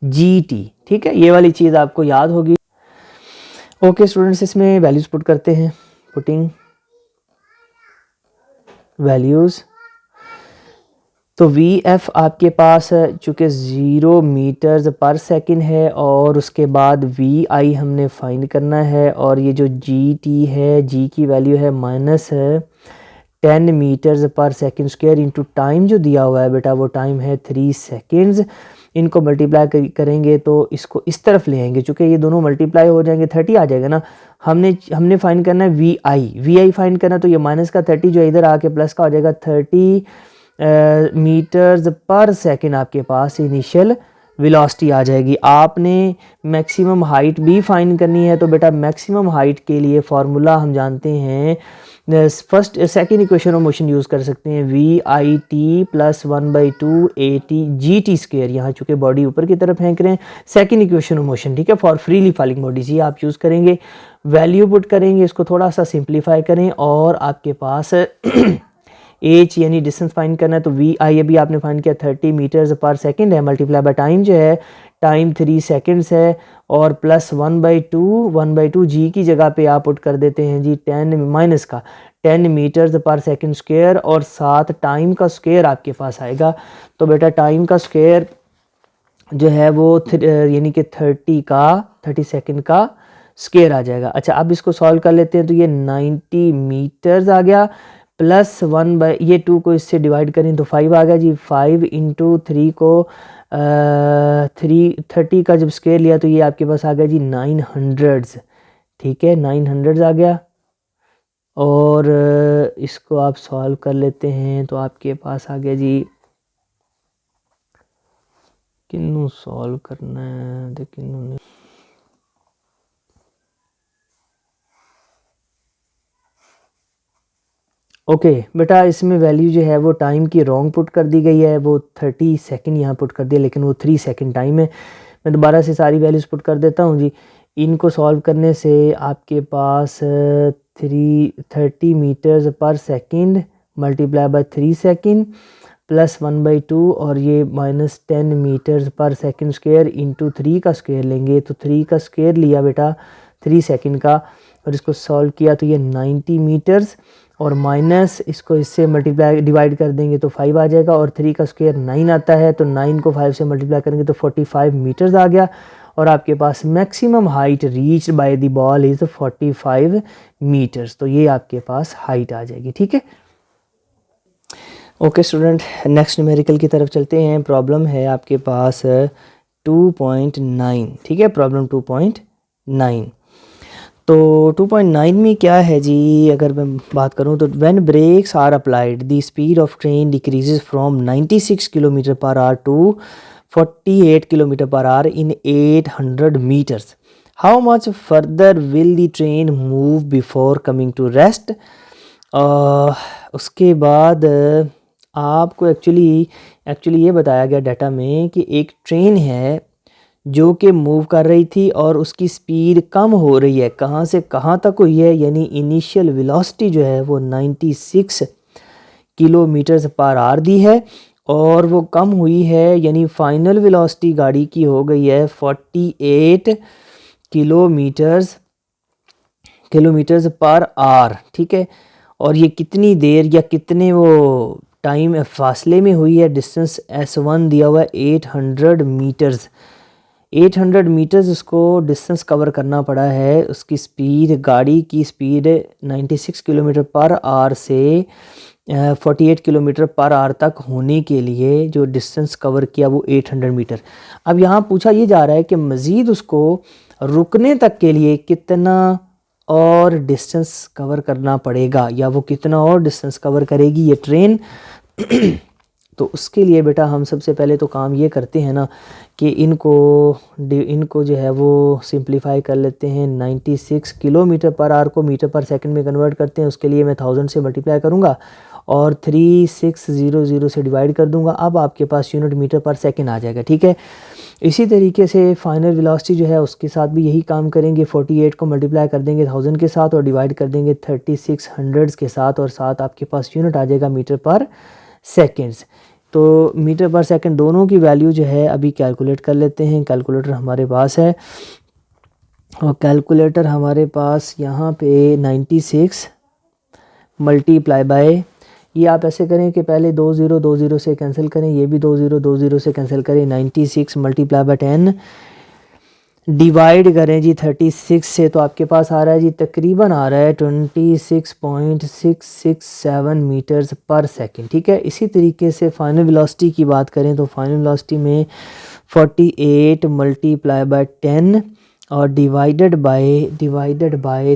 g t. ठीक है, ये वाली चीज़ आपको याद होगी। ओके स्टूडेंट्स, इसमें वैल्यूज़ पुट करते हैं। पुटिंग वैल्यूज़, तो वी एफ आपके पास चूँकि 0 मीटर्स पर सेकंड है, और उसके बाद वी आई हमने फाइंड करना है, और ये जो जी टी है, जी की वैल्यू है -10 मीटर्स पर सेकंड स्क्वायर इंटू टाइम जो दिया हुआ है बेटा वो टाइम है 3 सेकंड्स। इनको मल्टीप्लाई करेंगे तो इसको इस तरफ ले आएंगे, चूँकि ये दोनों मल्टीप्लाई हो जाएंगे 30 आ जाएगा ना। हमने फाइंड करना है वी आई फाइंड करना, तो ये माइनस का 30 जो इधर आके प्लस का हो जाएगा 30 मीटर्स पर सेकंड आपके पास इनिशियल वेलोसिटी आ जाएगी। आपने मैक्सिमम हाइट भी फाइंड करनी है, तो बेटा मैक्सिमम हाइट के लिए फार्मूला हम जानते हैं, first second equation of motion use कर सकते हैं, v i t plus 1/2 a t g t square. यहाँ चूँकि बॉडी ऊपर की तरफ फेंक रहे हैं, सेकंड इक्वेशन ऑफ मोशन, ठीक है, फॉर फ्रीली फॉलिंग बॉडीज ये आप यूज़ करेंगे। वैल्यू पुट करेंगे, इसको थोड़ा सा सिंप्लीफाई करें, और आपके पास एच यानी डिस्टेंस फाइंड करना है, तो वी आई अभी आपने फाइंड किया 30 मीटर्स पर सेकंड है, मल्टीप्लाई बाय टाइम जो है, टाइम 3 सेकंड्स है, और प्लस 1/2 जी की जगह पे आप पुट कर देते हैं जी 10 मीटर्स पर सेकंड स्क्वायर, और साथ टाइम का स्क्वायर आपके पास आएगा। तो बेटा टाइम का स्क्वायर जो है वो यानी कि 30 सेकंड का स्क्वायर आ जाएगा। अच्छा, अब इसको सॉल्व कर लेते हैं, तो ये 90 मीटर्स आ गया, प्लस 1 ये 2 को इससे डिवाइड करें तो 5 आ गया जी। 5 इंटू 3 को 30 का जब स्क्वायर लिया तो ये आपके पास आ गया जी 900। ठीक है, 900 आ गया। और इसको आप सॉल्व कर लेते हैं तो आपके पास आ गया जी, किन्नू सॉल्व करना है तो किन्नू ने ओके बेटा, इसमें वैल्यू जो है वो टाइम की रॉन्ग पुट कर दी गई है, वो 30 सेकंड यहाँ पुट कर दिया, लेकिन वो 3 सेकंड टाइम है। मैं दोबारा से सारी वैल्यूज़ पुट कर देता हूँ जी। इनको सॉल्व करने से आपके पास 30 मीटर्स पर second multiply by 3 second plus 1/2 और ये -10 मीटर्स पर सेकंड स्क्वायर इंटू 3 का स्क्वायर लेंगे, तो 3 का स्क्वायर लिया बेटा 3 सेकंड का, और इसको सॉल्व किया तो ये 90 मीटर्स, और माइनस इसको इससे मल्टीप्लाई डिवाइड कर देंगे तो 5 आ जाएगा, और 3 का स्क्वायर 9 आता है, तो 9 को 5 से मल्टीप्लाई करेंगे तो 45 मीटर्स आ गया, और आपके पास maximum height reached by the ball is 45 metres. तो ये आपके पास हाइट आ जाएगी, ठीक है। ओके स्टूडेंट, नेक्स्ट न्यूमेरिकल की तरफ चलते हैं। प्रॉब्लम है आपके पास 2.9, ठीक है, प्रॉब्लम 2.9। तो 2.9 में क्या है जी, अगर मैं बात करूं तो when brakes are applied the speed of train decreases from 96 kilometre per hour to 48 kilometre per hour in 800 metres, how much further will the train move before coming to rest. उसके बाद आपको एक्चुअली ये बताया गया data में कि एक train है जो कि मूव कर रही थी और उसकी स्पीड कम हो रही है, कहाँ से कहाँ तक हुई है, यानी इनिशियल वेलोसिटी जो है वो 96 किलोमीटर पर आवर दी है, और वो कम हुई है, यानी फाइनल वेलोसिटी गाड़ी की हो गई है 48 किलोमीटर्स पर आवर, ठीक है। और ये कितनी देर या कितने वो टाइम फासले में हुई है, डिस्टेंस S1 दिया हुआ है 800 मीटर्स, 800 मीटर्स उसको डिस्टेंस कवर करना पड़ा है। उसकी स्पीड, गाड़ी की स्पीड 96 किलोमीटर पर आवर से 48 किलोमीटर पर आवर तक होने के लिए जो डिस्टेंस कवर किया वो 800 मीटर। अब यहाँ पूछा ये जा रहा है कि मज़ीद उसको रुकने तक के लिए कितना और डिस्टेंस कवर करना पड़ेगा, या वो कितना और डिस्टेंस कवर करेगी ये ट्रेन। तो उसके लिए बेटा हम सबसे पहले तो काम ये करते हैं ना कि इनको जो है वो सिंप्लीफाई कर लेते हैं। 96 किलोमीटर पर आवर को मीटर पर सेकंड में कन्वर्ट करते हैं, उसके लिए मैं 1000 से मल्टीप्लाई करूँगा और 3600 से डिवाइड कर दूंगा। अब आपके पास यूनिट मीटर पर सेकंड आ जाएगा, ठीक है। इसी तरीके से फाइनल वेलोसिटी जो है उसके साथ भी यही काम करेंगे। 48 को मल्टीप्लाई कर देंगे 1000 के साथ और डिवाइड कर देंगे 3600 के साथ, और साथ आपके पास यूनिट आ जाएगा मीटर पर सेकेंड्स। तो मीटर पर सेकंड दोनों की वैल्यू जो है अभी कैलकुलेट कर लेते हैं। कैलकुलेटर हमारे पास है, और कैलकुलेटर हमारे पास यहाँ पे 96 मल्टीप्लाई बाय, ये आप ऐसे करें कि पहले 20 से कैंसिल करें, ये भी 20 से कैंसिल करें, 96 मल्टीप्लाई बाय 10 डिवाइड करें जी 36 से, तो आपके पास आ रहा है जी तकरीबन आ रहा है 26.667 मीटर्स पर सेकंड, ठीक है। इसी तरीके से फाइनल वेलोसिटी की बात करें तो फाइनल वेलोसिटी में 48 मल्टीप्लाई बाय 10 और डिवाइडेड बाय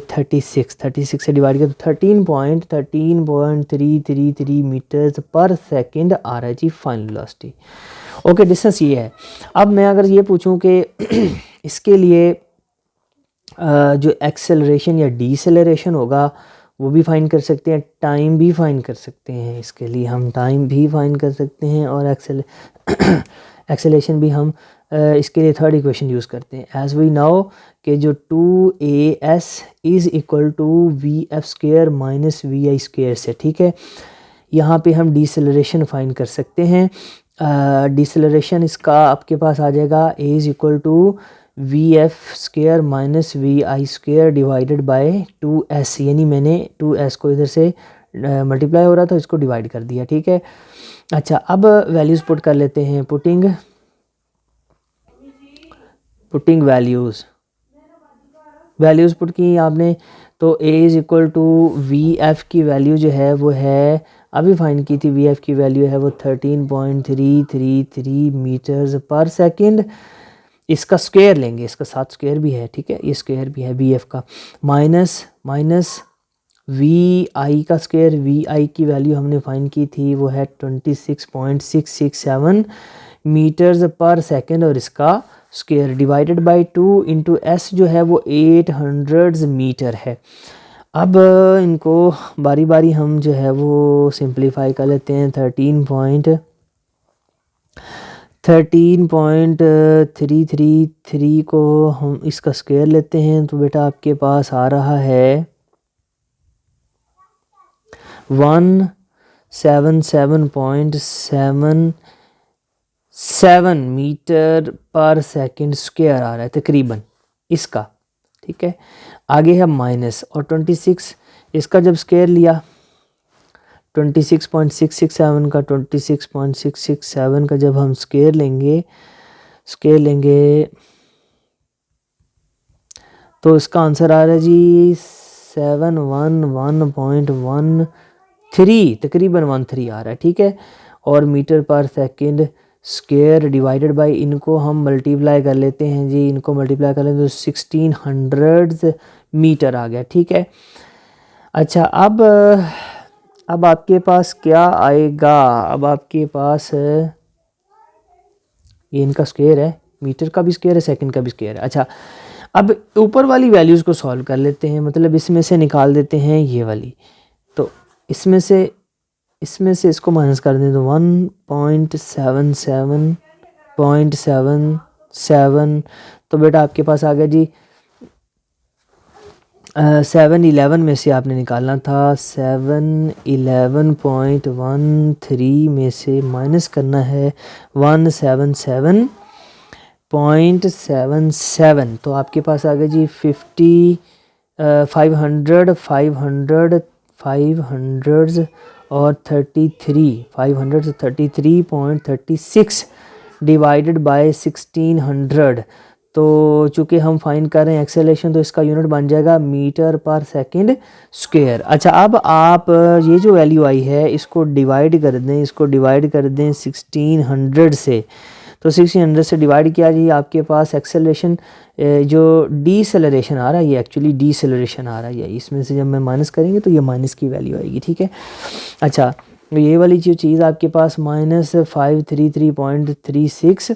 36 से डिवाइड किया तो 13.333 मीटर्स पर सेकंड आ रहा है जी फाइनल वेलोसिटी। ओके, डिस्टेंस ये है। अब मैं अगर ये पूछूं कि इसके लिए जो एक्सेलरेशन या डीसेलरेशन होगा वो भी फाइंड कर सकते हैं, टाइम भी फाइंड कर सकते हैं। इसके लिए हम टाइम भी फाइंड कर सकते हैं और एक्सेलेरेशन भी हम इसके लिए थर्ड इक्वेशन यूज़ करते हैं। एज वी नाउ कि जो 2AS is equal to VF² minus VI² से, ठीक है। यहाँ पे हम डीसेलरेशन फाइंड कर सकते हैं। डीसेलरेशन इसका आपके पास आ जाएगा A is equal to VF² minus VI² divided by 2S, यानी मैंने 2S को इधर से मल्टीप्लाई हो रहा था इसको डिवाइड कर दिया, ठीक है। अच्छा, अब वैल्यूज़ पुट कर लेते हैं। पुटिंग वैल्यूज़ पुट की आपने, तो A is equal to VF की वैल्यू जो है वो है, अभी फाइंड की थी, VF की वैल्यू है वो 13.333 मीटर्स पर सेकंड। इसका स्क्वायर लेंगे, इसका साथ स्क्वायर भी है, ठीक है, ये स्क्वायर भी है VF का, माइनस वी आई का स्क्वायर, वी आई की वैल्यू हमने फाइंड की थी वो है 26.667 मीटर्स पर सेकेंड और इसका square divided by 2 into S जो है वो 800 मीटर है। अब इनको बारी बारी हम जो है वो सिंप्लीफाई कर लेते हैं। 13.333 को हम इसका स्क्वायर लेते हैं तो बेटा आपके पास आ रहा है 177.77 मीटर पर सेकंड स्क्वायर आ रहा है तकरीबन इसका, ठीक है। आगे है माइनस और 26 इसका जब स्क्वायर लिया 26.667 का 26.667 का जब हम स्क्वायर लेंगे तो इसका आंसर आ रहा है जी 711.13 तकरीबन 13 आ रहा है, ठीक है। और metre per second square divided by इनको हम मल्टीप्लाई कर लेते हैं जी, इनको मल्टीप्लाई कर लेते हैं तो 1600 मीटर आ गया, ठीक है। अच्छा अब आपके पास क्या आएगा, अब आपके पास ये इनका स्क्वायर है, मीटर का भी स्क्वायर है, सेकंड का भी स्क्वायर है। अच्छा अब ऊपर वाली वैल्यूज़ को सॉल्व कर लेते हैं, मतलब इसमें से निकाल देते हैं ये वाली, तो इसमें से इसको माइनस कर दें तो 1.77 तो बेटा आपके पास आ गया जी 711 में से आपने निकालना था 711.13 में से माइनस करना है 177.77 तो आपके पास आ गया जी 500 और 533.36 डिवाइडेड बाय 1600 तो चूँकि हम फाइंड कर रहे हैं एक्सेलेरेशन तो इसका यूनिट बन जाएगा मीटर पर सेकंड स्क्वायर। अच्छा अब आप ये जो वैल्यू आई है इसको डिवाइड कर दें 1600 से, तो 1600 से डिवाइड किया जी आपके पास एक्सेलरेशन जो डीसेलरेशन आ रहा है ये एक्चुअली डीसेलरेशन आ रहा है, इसमें से जब मैं माइनस करेंगे तो ये माइनस की वैल्यू आएगी, ठीक है। अच्छा ये वाली जो चीज़ आपके पास -533.36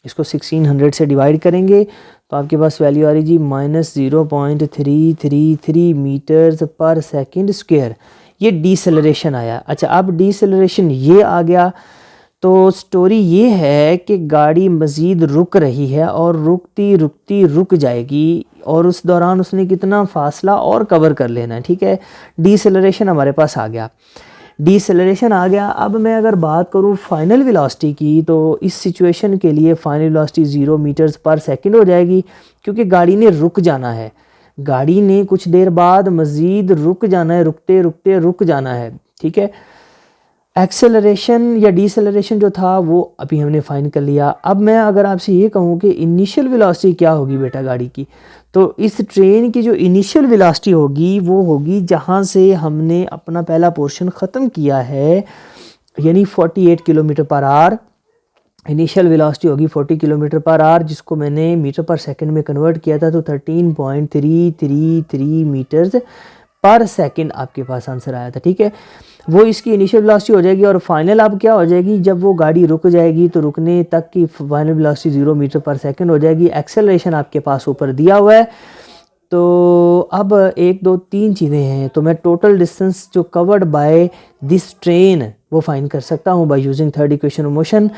इसको 1600 से डिवाइड करेंगे तो आपके पास वैल्यू आ रही जी -0.333 मीटर्स पर सेकंड स्क्वायर, ये डीसेलरेशन आया। अच्छा अब डीसेलरेशन ये आ गया तो स्टोरी ये है कि गाड़ी मज़ीद रुक रही है और रुकती रुकती रुक जाएगी और उस दौरान उसने कितना फासला और कवर कर लेना है, ठीक है। डीसेलरेशन हमारे पास आ गया, डीसेलरेशन आ गया। अब मैं अगर बात करूँ फाइनल वेलोसिटी की तो इस सिचुएशन के लिए फाइनल वेलोसिटी 0 मीटर्स पर सेकंड हो जाएगी क्योंकि गाड़ी ने रुक जाना है, गाड़ी ने कुछ देर बाद मज़ीद रुक जाना है, रुकते रुकते रुक जाना है, ठीक है। एक्सेलरेशन या डीसेलरेशन जो था वो अभी हमने फाइंड कर लिया। अब मैं अगर आपसे ये कहूँ कि इनिशियल वेलोसिटी क्या होगी बेटा गाड़ी की, तो इस ट्रेन की जो इनिशियल वेलोसिटी होगी वो होगी जहाँ से हमने अपना पहला पोर्शन ख़त्म किया है यानी 48 kilometre per our. Initial velocity होगी 40 किलोमीटर पर आवर जिसको मैंने मीटर पर सेकंड में कन्वर्ट किया था तो 13.333 मीटर्स पर सेकंड आपके पास आंसर आया था, ठीक है। वो इसकी इनिशियल वेलोसिटी हो जाएगी और फाइनल अब क्या हो जाएगी जब वो गाड़ी रुक जाएगी तो रुकने तक की final velocity 0 metre per second हो जाएगी। एक्सेलरेशन आपके पास ऊपर दिया हुआ है। तो अब 1 2 3 चीज़ें हैं, तो मैं टोटल डिस्टेंस जो कवर्ड बाय दिस ट्रेन वो फाइंड कर सकता हूँ by using third equation of motion.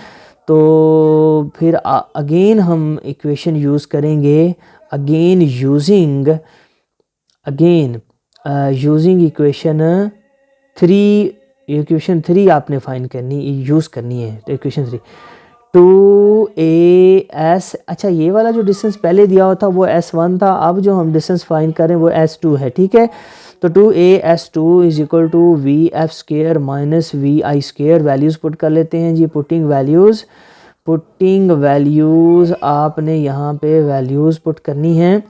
तो फिर अगेन हम इक्वेशन यूज़ करेंगे अगेन यूजिंग इक्वेशन 3 आपने फाइंड करनी यूज़ करनी है। तो इक्वेशन 3 2as, अच्छा ये वाला जो डिस्टेंस पहले दिया हुआ था वो s1 था, अब जो हम डिस्टेंस फाइंड करें वो s2 है, ठीक है। तो 2as2 is equal to vf square minus vi square. Values put कर लेते हैं जी, पुटिंग वैल्यूज़ आपने यहाँ पे वैल्यूज़ पुट करनी है।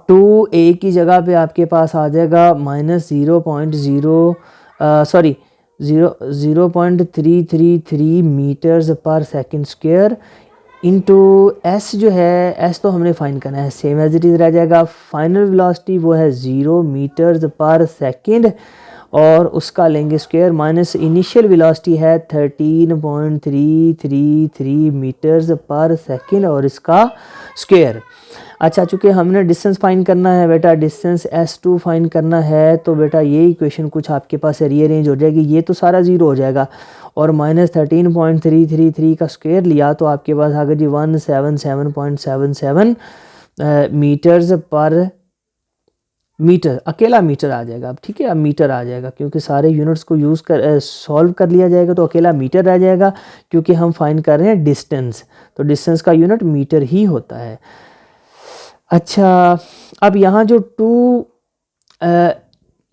2a की जगह पे आपके पास आ जाएगा -0.333 मीटर्स पर सेकंड स्क्वायर इंटू एस जो है, एस तो हमने फाइंड करना है, सेम एज इट इज़ रह जाएगा। फाइनल वेलोसिटी वो है 0 मीटर्स पर सेकेंड और उसका लेंगे स्क्वायर, माइनस इनिशियल वेलोसिटी है 13.333 मीटर्स पर सेकेंड और इसका स्क्वायर। अच्छा, चूँकि हमने डिस्टेंस फाइंड करना है बेटा, डिस्टेंस S2 फाइंड करना है, तो बेटा ये इक्वेशन कुछ आपके पास रीअरेंज हो जाएगी, ये तो सारा ज़ीरो हो जाएगा और माइनस 13.333 का स्क्वायर लिया तो आपके पास आ गया जी 177.77 मीटर्स पर मीटर, अकेला मीटर आ जाएगा अब, ठीक है। अब मीटर आ जाएगा क्योंकि सारे यूनिट्स को यूज़ कर सॉल्व कर लिया जाएगा तो अकेला मीटर रह जाएगा, क्योंकि हम फाइंड कर रहे हैं डिस्टेंस, तो डिस्टेंस का यूनिट मीटर ही होता है। अच्छा, अब यहाँ जो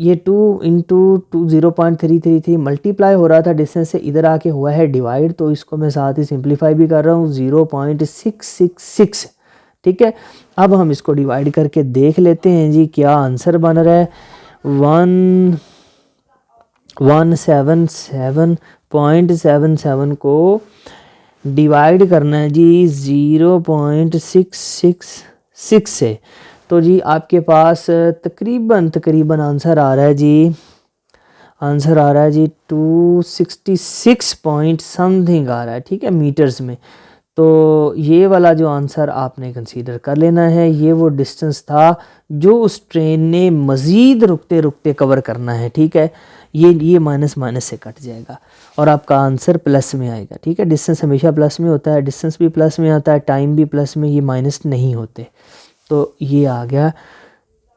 ये 2 इंटू 0.333 मल्टीप्लाई हो रहा था डिस्टेंस से, इधर आके हुआ है डिवाइड, तो इसको मैं साथ ही सिंप्लीफाई भी कर रहा हूँ 0.666, ठीक है। अब हम इसको डिवाइड करके देख लेते हैं जी क्या आंसर बन रहा है। 177.77 को डिवाइड करना है जी 0.666 से, तो जी आपके पास तकरीबन आंसर आ रहा है जी, आंसर आ रहा है जी 266 पॉइंट समथिंग आ रहा है, ठीक है, मीटर्स में। तो ये वाला जो आंसर आपने कंसीडर कर लेना है, ये वो डिस्टेंस था जो उस ट्रेन ने मज़ीद रुकते रुकते कवर करना है, ठीक है। ये माइनस माइनस से कट जाएगा और आपका आंसर प्लस में आएगा, ठीक है। डिस्टेंस हमेशा प्लस में होता है, डिस्टेंस भी प्लस में आता है, टाइम भी प्लस में, ये माइनस नहीं होते। तो ये आ गया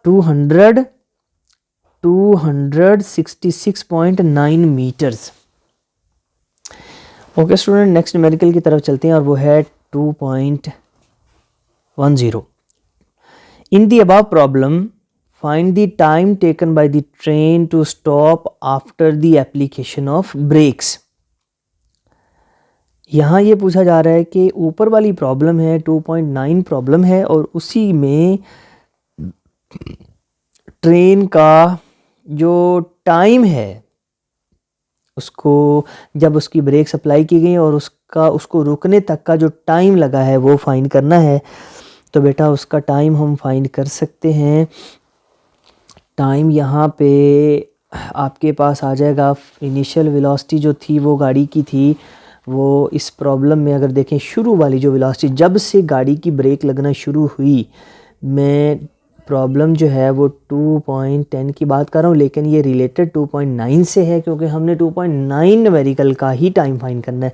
266.9 metres. Okay student, next numerical की तरफ चलते हैं और वो है 2.10। In the above problem find the time taken by the train to stop after the application of brakes. यहाँ ये पूछा जा रहा है कि ऊपर वाली प्रॉब्लम है 2.9 प्रॉब्लम है और उसी में ट्रेन का जो टाइम है उसको, जब उसकी ब्रेक्स अप्लाई की गई और उसको रुकने तक का जो टाइम लगा है वो फाइंड करना है। तो बेटा उसका टाइम हम फाइंड कर सकते हैं। टाइम यहाँ पे आपके पास आ जाएगा, इनिशियल वेलोसिटी जो थी वो गाड़ी की थी, वो इस प्रॉब्लम में अगर देखें शुरू वाली जो वेलोसिटी, जब से गाड़ी की ब्रेक लगना शुरू हुई, मैं प्रॉब्लम जो है वो 2.10 की बात कर रहा हूँ, लेकिन ये रिलेटेड 2.9 से है क्योंकि हमने 2.9 न्यूमेरिकल का ही टाइम फाइंड करना है।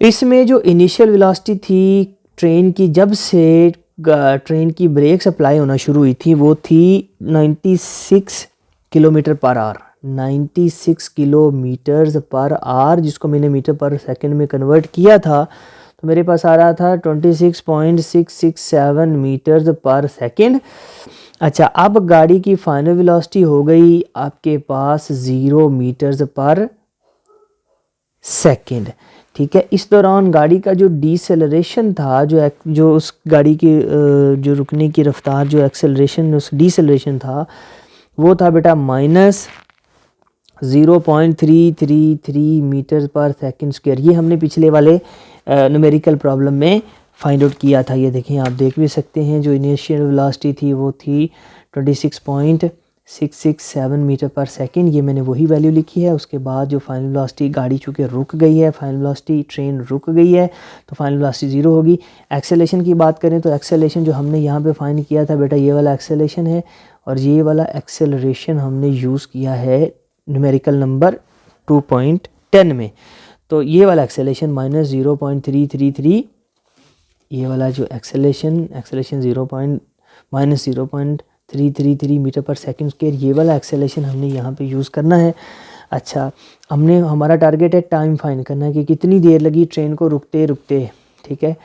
इसमें जो इनिशियल वेलोसिटी थी ट्रेन की, जब से ट्रेन की ब्रेक्स अप्लाई होना शुरू हुई थी, वो थी 96 kilometre per our, 96 kilometres per hour, जिसको मैंने मीटर पर सेकंड में कन्वर्ट किया था तो मेरे पास आ रहा था 26.667 मीटर्स पर सेकंड। अच्छा, अब गाड़ी की फाइनल वेलोसिटी हो गई आपके पास 0 मीटर्स पर सेकंड, ठीक है। इस दौरान गाड़ी का जो डिसेलरेशन था, जो उस गाड़ी की जो रुकने की रफ्तार, जो एक्सेलरेशन, उस डिसेलरेशन था, वो था बेटा minus 0.333 metre per second square. ये हमने पिछले वाले न्यूमेरिकल प्रॉब्लम में फाइंड आउट किया था। ये देखें, आप देख भी सकते हैं, जो इनिशियल वेलोसिटी थी वो थी 26.667 मीटर पर सेकंड, ये मैंने वही वैल्यू लिखी है। उसके बाद जो फाइनल वेलोसिटी, गाड़ी चूँकि रुक गई है, फाइनल वेलोसिटी ट्रेन रुक गई है तो फाइनल वेलोसिटी 0 होगी। एक्सेलेरेशन की बात करें तो एक्सेलेरेशन जो हमने यहाँ पे फाइंड किया था बेटा, ये वाला एक्सेलेरेशन है और ये वाला एक्सेलरेशन हमने यूज़ किया है न्यूमेरिकल नंबर 2.10 में। तो ये वाला एक्सेलरेशन माइनस 0.333, ये वाला जो acceleration 0.333 metre per second square, ये वाला एक्सेलरेशन हमने यहाँ पे यूज़ करना है। अच्छा, हमारा टारगेट है टाइम फाइंड करना है कि कितनी देर लगी ट्रेन को रुकते रुकते, ठीक है।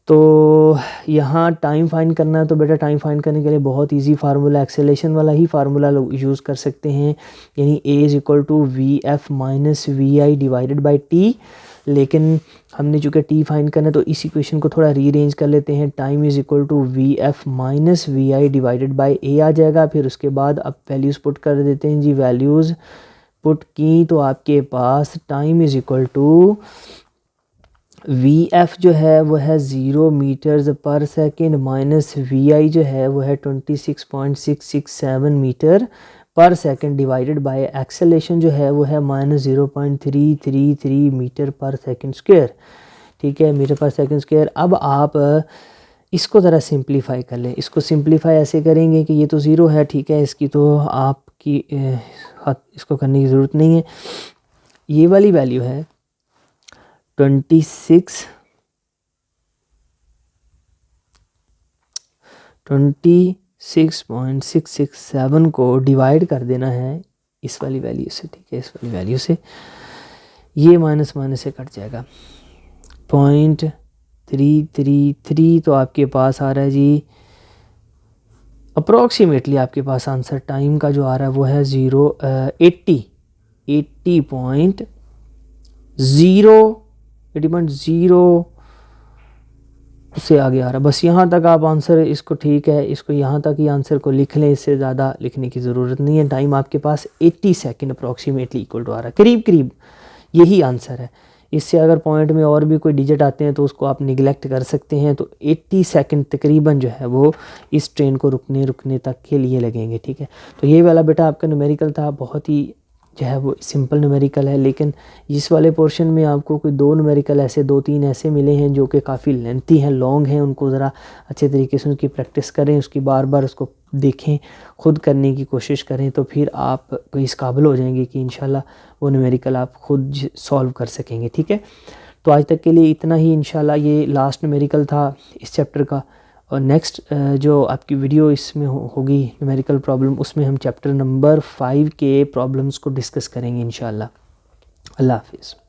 तो यहाँ टाइम फाइंड करना है, तो बेटा टाइम फाइंड करने के लिए बहुत इजी फार्मूला, एक्सेलरेशन वाला ही फार्मूला यूज़ कर सकते हैं, यानी A=VF - VI divided by T। लेकिन हमने चूँकि T फाइंड करना है तो इस इक्वेशन को थोड़ा रीअरेंज कर लेते हैं। Time =VF - VI divided by A आ जाएगा। फिर उसके बाद अब वैल्यूज़ पुट कर देते हैं जी, वैल्यूज़ पुट की तो आपके पास टाइम वी एफ़ जो है वो है 0 मीटर्स पर सेकेंड माइनस वी आई जो है वो है 26.667 मीटर पर सेकेंड डिवाइडेड बाय एक्सेलेरेशन जो है वो है -0.333 मीटर पर सेकेंड स्क्वायर, ठीक है, मीटर पर सेकेंड स्क्वायर। अब आप इसको ज़रा सिंप्लीफाई कर लें। इसको सिंप्लीफाई ऐसे करेंगे कि ये तो ज़ीरो है, ठीक है, इसकी तो आपकी इसको करने की ज़रूरत नहीं है। ये वाली वैल्यू है 26.667 को डिवाइड कर देना है इस वाली वैल्यू से, ठीक है, इस वाली वैल्यू से। ये माइनस माइनस से कट जाएगा 0.333, तो आपके पास आ रहा है जी अप्रोक्सीमेटली आपके पास आंसर टाइम का जो आ रहा है वो है 80.0 उससे आगे आ रहा है। बस यहाँ तक आप आंसर इसको, ठीक है, इसको यहाँ तक ही आंसर को लिख लें, इससे ज़्यादा लिखने की ज़रूरत नहीं है। टाइम आपके पास 80 सेकेंड अप्रोक्सीमेटली इक्वल टू आ रहा है, करीब करीब यही आंसर है। इससे अगर पॉइंट में और भी कोई डिजिट आते हैं तो उसको आप निगलेक्ट कर सकते हैं। तो 80 सेकंड तकरीबन जो है वो इस ट्रेन को रुकने तक के लिए लगेंगे, ठीक है। तो ये वाला बेटा आपका न्यूमेरिकल था, बहुत ही जो है वो सिंपल न्यूमेरिकल है, लेकिन इस वाले पोर्शन में आपको कोई दो न्यूमेरिकल ऐसे, दो तीन ऐसे मिले हैं जो कि काफ़ी लेंथी हैं, लॉन्ग हैं। उनको ज़रा अच्छे तरीके से उसकी प्रैक्टिस करें, उसकी बार बार उसको देखें, ख़ुद करने की कोशिश करें, तो फिर आप इस काबिल हो जाएंगे कि इंशाल्लाह वो न्यूमेरिकल आप ख़ुद सॉल्व कर सकेंगे, ठीक है। तो आज तक के लिए इतना ही। इंशाल्लाह ये लास्ट न्यूमेरिकल था इस चैप्टर का, और नेक्स्ट जो आपकी वीडियो इसमें होगी न्यूमेरिकल प्रॉब्लम, उसमें हम चैप्टर नंबर 5 के प्रॉब्लम्स को डिस्कस करेंगे इंशाल्लाह। अल्लाह हाफिज़।